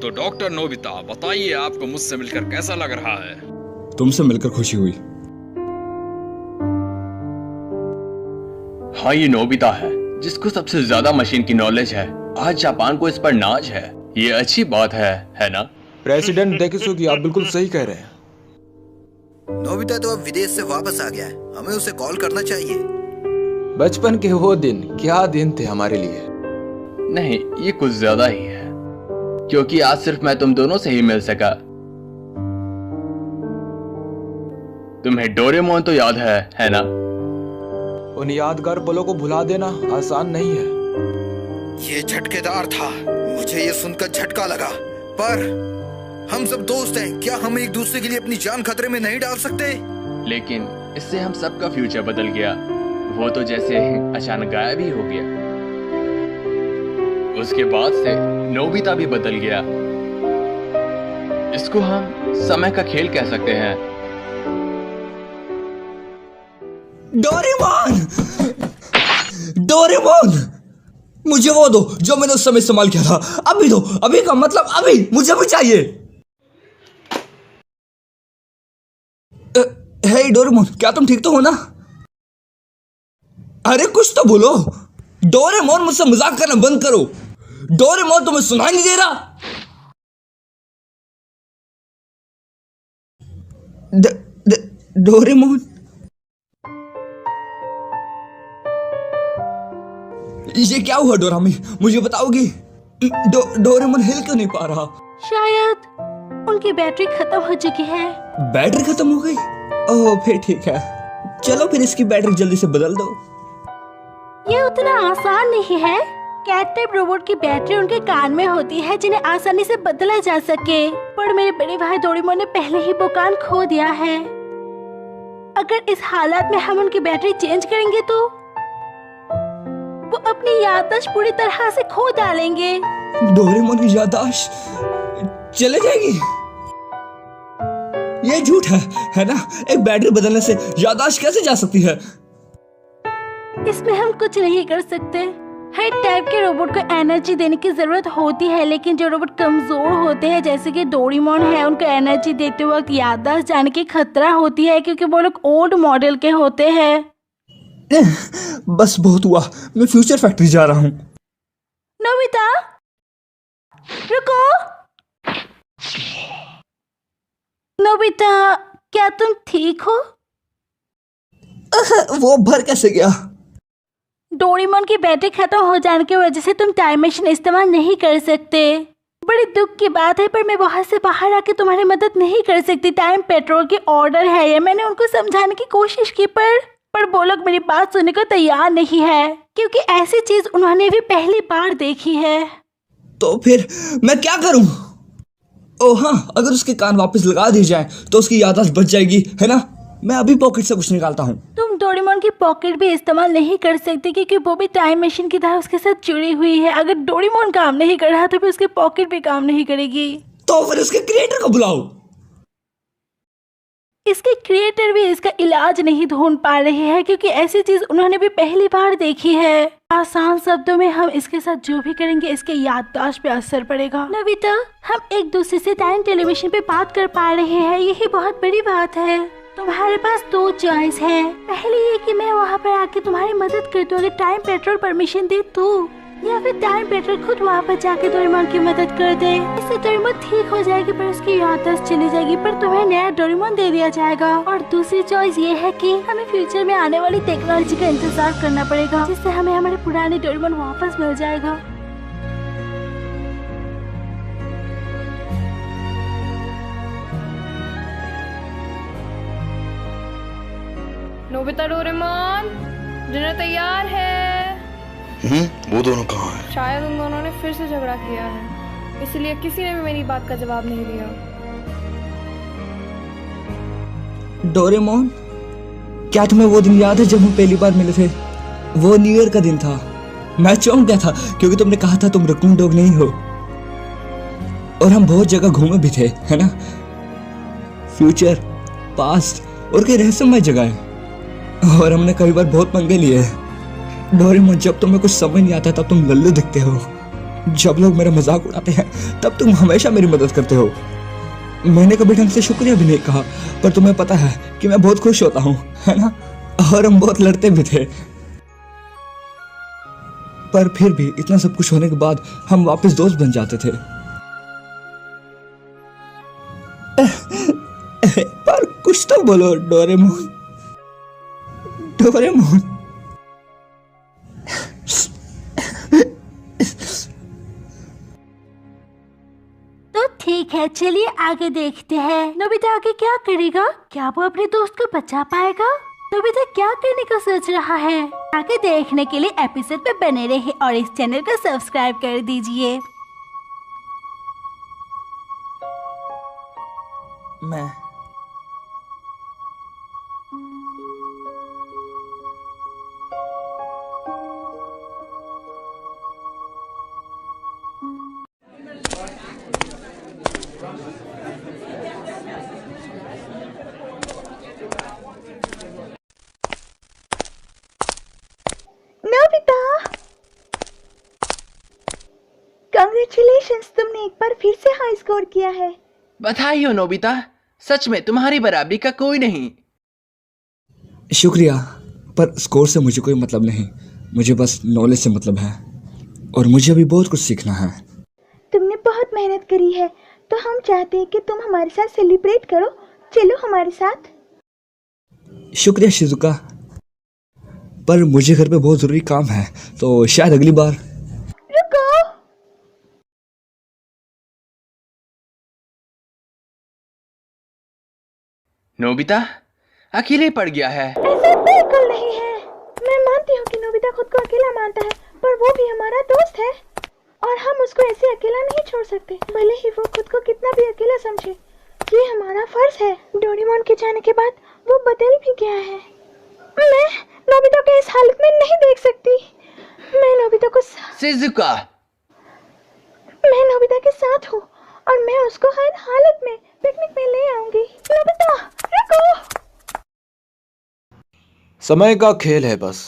तो doctor Nobita, बताइए आपको मुझसे मिलकर कैसा लग रहा है? तुमसे मिलकर खुशी हुई। हाँ, ये नोबिता है जिसको सबसे ज्यादा मशीन की नॉलेज है। आज जापान को इस पर नाज है। ये अच्छी बात है ना? प्रेसिडेंट डेकिसुगी, आप बिल्कुल सही कह रहे हैं। नोबिता तो अब विदेश से वापस आ गया है, हमें उसे कॉल करना चाहिए। बचपन के वो दिन क्या दिन थे हमारे लिए। नहीं, ये कुछ ज्यादा ही है, क्योंकि आज सिर्फ मैं तुम दोनों से ही मिल सका। तुम्हें डोरेमोन तो याद है ना? उन यादगार पलों को भुला देना आसान नहीं है। ये झटकेदार था, मुझे ये सुनकर झटका लगा। पर हम सब दोस्त हैं, क्या हम एक दूसरे के लिए अपनी जान खतरे में नहीं डाल सकते? लेकिन इससे हम सबका फ्यूचर बदल गया। वो तो जैसे अचानक गायब ही हो गया। उसके बाद से नोबिता भी बदल गया। इसको हम समय का खेल कह सकते हैं। डोरेमोन! डोरेमोन! मुझे वो दो जो मैंने उस समय इस्तेमाल किया था। अभी दो, अभी का मतलब अभी, मुझे भी चाहिए। हे डोरेमोन, क्या तुम ठीक तो हो ना? अरे कुछ तो बोलो। डोरेमोन, मुझसे मजाक करना बंद करो। डोरेमोन, तुम्हें सुनाई नहीं दे रहा? डोरेमोन, ये क्या हुआ डोरामी? मुझे बताओगी? डोरेमोन हिल क्यों नहीं पा रहा? शायद उनकी बैटरी खत्म हो चुकी है। बैटरी खत्म हो गई? ओह, फिर ठीक है। चलो फिर इसकी बैटरी जल्दी से बदल दो। ये उतना आसान नहीं है। कैट टाइप रोबोट की बैटरी उनके कान में होती है जिन्हें आसानी से बदला जा सके। पर मेरे बड़े भाई डोरेमोन ने पहले ही वो कान खो दिया है। अगर इस हालात में हम उनकी बैटरी चेंज करेंगे तो वो अपनी याददाश्त पूरी तरह से खो डालेंगे। डोरेमोन की याददाश्त चले जाएगी? ये झूठ है ना? एक बैटरी बदलने से याददाश्त कैसे जा सकती है? इसमें हम कुछ नहीं कर सकते। हर टाइप के रोबोट को एनर्जी देने की जरूरत होती है, लेकिन जो रोबोट कमजोर होते हैं जैसे कि डोरेमोन है, उनको एनर्जी देते वक्त याददाश्त जाने की खतरा होती है क्योंकि वो लोग ओल्ड मॉडल के होते हैं। बस बहुत हुआ, मैं फ्यूचर फैक्ट्री जा रहा हूँ। नोबिता, रुको। नोबिता, क्या तुम ठीक हो? वो भर कैसे गया? डोरेमोन की बैटरी खत्म हो जाने की वजह से तुम टाइम मशीन इस्तेमाल नहीं कर सकते। बड़ी दुख की बात है, पर मैं वहां से बाहर आके तुम्हारी मदद नहीं कर सकती। टाइम पेट्रोल की ऑर्डर है ये। मैंने उनको समझाने की कोशिश की पर वो लोग मेरी बात सुनने को तैयार नहीं है, क्योंकि ऐसी चीज उन्होंने भी पहली बार देखी है। तो फिर मैं क्या करूं? ओह हाँ, अगर उसके कान वापस लगा दी जाए तो उसकी याददाश्त बच जाएगी, है ना? मैं अभी पॉकेट से कुछ निकालता हूँ। तुम डोरेमोन की पॉकेट भी इस्तेमाल नहीं कर सकते क्योंकि वो भी टाइम मशीन की तरह उसके साथ जुड़ी हुई है। अगर डोरेमोन काम नहीं कर रहा तो फिर उसकी पॉकेट भी काम नहीं करेगी। तो फिर उसके क्रिएटर को बुलाओ। इसके क्रिएटर भी इसका इलाज नहीं ढूंढ पा रहे हैं क्योंकि ऐसी चीज उन्होंने भी पहली बार देखी है। आसान शब्दों में, हम इसके साथ जो भी करेंगे इसके याददाश्त पे असर पड़ेगा। नोबिता, हम एक दूसरे से टाइम टेलीविजन पे बात कर पा रहे हैं, यही बहुत बड़ी बात है। तुम्हारे पास दो चॉइस है। पहली ये कि मैं वहाँ पर आके तुम्हारी मदद कर दूँ अगर टाइम पेट्रोल परमिशन दे तो, या फिर टाइम पेट्रोल खुद वहाँ पर जाके डोरेमोन की मदद कर दे। इससे डोरेमोन ठीक हो जाएगी पर उसकी याददाश्त चली जाएगी, पर तुम्हें नया डोरेमोन दे दिया जाएगा। और दूसरी चॉइस ये है कि हमें फ्यूचर में आने वाली टेक्नोलॉजी का इंतजार करना पड़ेगा, जिससे हमें हमारे पुराने डोरेमोन वापस मिल जाएगा। नोबिता, डोरेमोन, डिनर तैयार है। वो दोनों कहाँ हैं? शायद उन दोनों ने फिर से झगड़ा किया है, इसलिए किसी ने भी मेरी बात का जवाब नहीं दिया। डोरेमोन, क्या तुम्हें वो दिन याद है जब हम पहली बार मिले थे? वो न्यू ईयर का दिन था। मैं चौंक गया था क्योंकि तुमने कहा था तुम रकून डॉग नहीं हो, और हम बहुत जगह घूमे भी थे, है ना? फ्यूचर, पास्ट और कई रहस्यमय जगह है, और हमने कई बार बहुत पंगे लिए हैं। डोरेमोन, जब तुम्हें कुछ समझ नहीं आता तब तुम लल्लू दिखते हो, जब लोग मेरा मजाक उड़ाते हैं तब तुम हमेशा मेरी मदद करते हो। मैंने कभी ढंग से शुक्रिया भी नहीं कहा, पर तुम्हें पता है कि मैं बहुत खुश होता हूँ, है ना? और हम बहुत लड़ते भी थे, पर फिर भी इतना सब कुछ होने के बाद हम वापस दोस्त बन जाते थे। पर कुछ तो बोलो डोरेमोन। डोरेमोन। तो ठीक है, चलिए आगे देखते हैं। नोबिता आगे क्या करेगा? क्या वो अपने दोस्त को बचा पाएगा? नोबिता क्या करने का सोच रहा है? आगे देखने के लिए एपिसोड पे बने रहे और इस चैनल को सब्सक्राइब कर दीजिए। मैं नोबिता, कांग्रेचुलेशंस, तुमने एक बार फिर से हाई स्कोर किया है। बधाई हो नोबिता, सच में तुम्हारी बराबरी का कोई नहीं। शुक्रिया, पर स्कोर से मुझे कोई मतलब नहीं। मुझे बस नॉलेज से मतलब है और मुझे अभी बहुत कुछ सीखना है। तुमने बहुत मेहनत करी है, तो हम चाहते हैं कि तुम हमारे साथ सेलिब्रेट करो। चलो हमारे साथ। शुक्रिया शिजुका, पर मुझे घर पे बहुत ज़रूरी काम है, तो शायद अगली बार। रुको, नोबिता अकेले पड़ गया है। ऐसा बिल्कुल नहीं है। मैं मानती हूँ कि नोबिता खुद को अकेला मानता है, पर वो भी हमारा दोस्त है और हम उसको ऐसे अकेला नहीं छोड़ सकते, भले ही वो खुद को कितना भी अकेला समझे। ये हमारा फर्ज है। डोरेमोन के जाने के बाद वो बदल भी गया है। मैं नोबिता को इस हालत में नहीं देख सकती। मैं नोबिता के साथ हूँ और मैं उसको हर हालत में पिकनिक में ले आऊंगी। नोबिता रुको। समय का खेल है बस।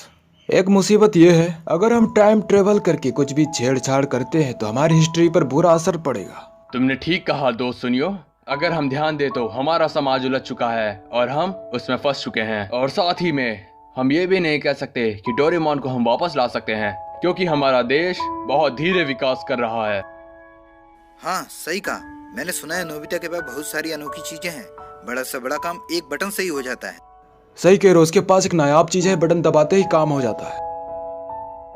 एक मुसीबत यह है, अगर हम टाइम ट्रेवल करके कुछ भी छेड़छाड़ करते हैं तो हमारी हिस्ट्री पर बुरा असर पड़ेगा। तुमने ठीक कहा दोस्त। सुनियो, अगर हम ध्यान दे तो हमारा समाज उलझ चुका है और हम उसमें फंस चुके हैं। और साथ ही में हम ये भी नहीं कह सकते कि डोरेमोन को हम वापस ला सकते हैं, क्योंकि हमारा देश बहुत धीरे विकास कर रहा है। हाँ सही कहा। मैंने सुना है नोबिता के पास बहुत सारी अनोखी चीजें हैं। बड़ा से बड़ा काम एक बटन से ही हो जाता है। सही कह रहे हो, उसके पास एक नायाब चीज है, बटन दबाते ही काम हो जाता है।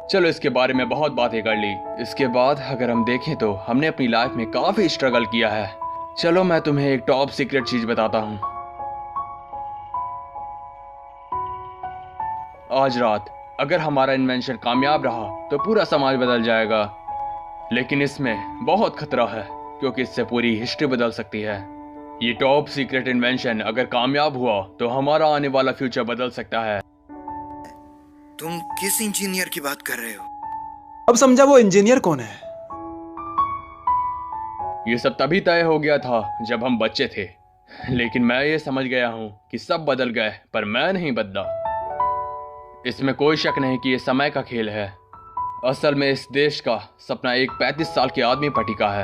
चलो इसके बारे में बहुत बातें कर ली। इसके बाद अगर हम देखें तो हमने अपनी लाइफ में काफी स्ट्रगल किया है। चलो मैं तुम्हें एक टॉप सीक्रेट चीज बताता हूँ। आज रात अगर हमारा इन्वेंशन कामयाब रहा तो पूरा समाज बदल जाएगा, लेकिन इसमें बहुत खतरा है क्योंकि इससे पूरी हिस्ट्री बदल सकती है। ये टॉप सीक्रेट इन्वेंशन अगर कामयाब हुआ तो हमारा आने वाला फ्यूचर बदल सकता है। तुम किस इंजीनियर की बात कर रहे हो? अब समझा वो इंजीनियर कौन है। ये सब तभी तय हो गया था जब हम बच्चे थे, लेकिन मैं ये समझ गया हूँ कि सब बदल गए पर मैं नहीं बदला। इसमें कोई शक नहीं कि ये समय का खेल है। असल में इस देश का सपना एक 35 साल के आदमी पर टिका है।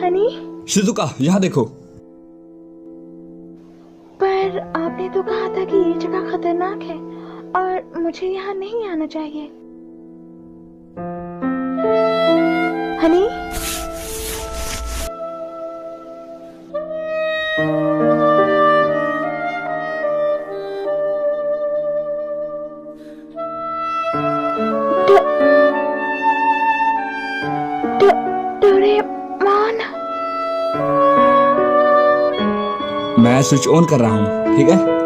हनी, शिजुका यहाँ देखो। पर आपने तो कहा था कि ये जगह खतरनाक है और मुझे यहाँ नहीं आना चाहिए। हनी, डोरेमोन। मैं स्विच ऑन कर रहा हूँ, ठीक है?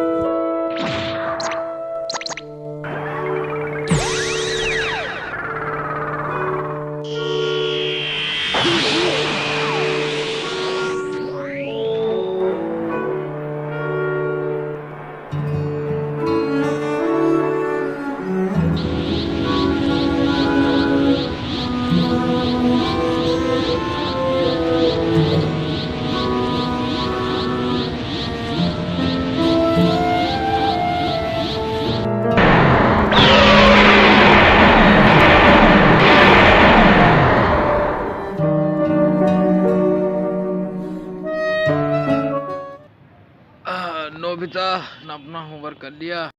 नोबिता, अपना होमवर्क कर लिया?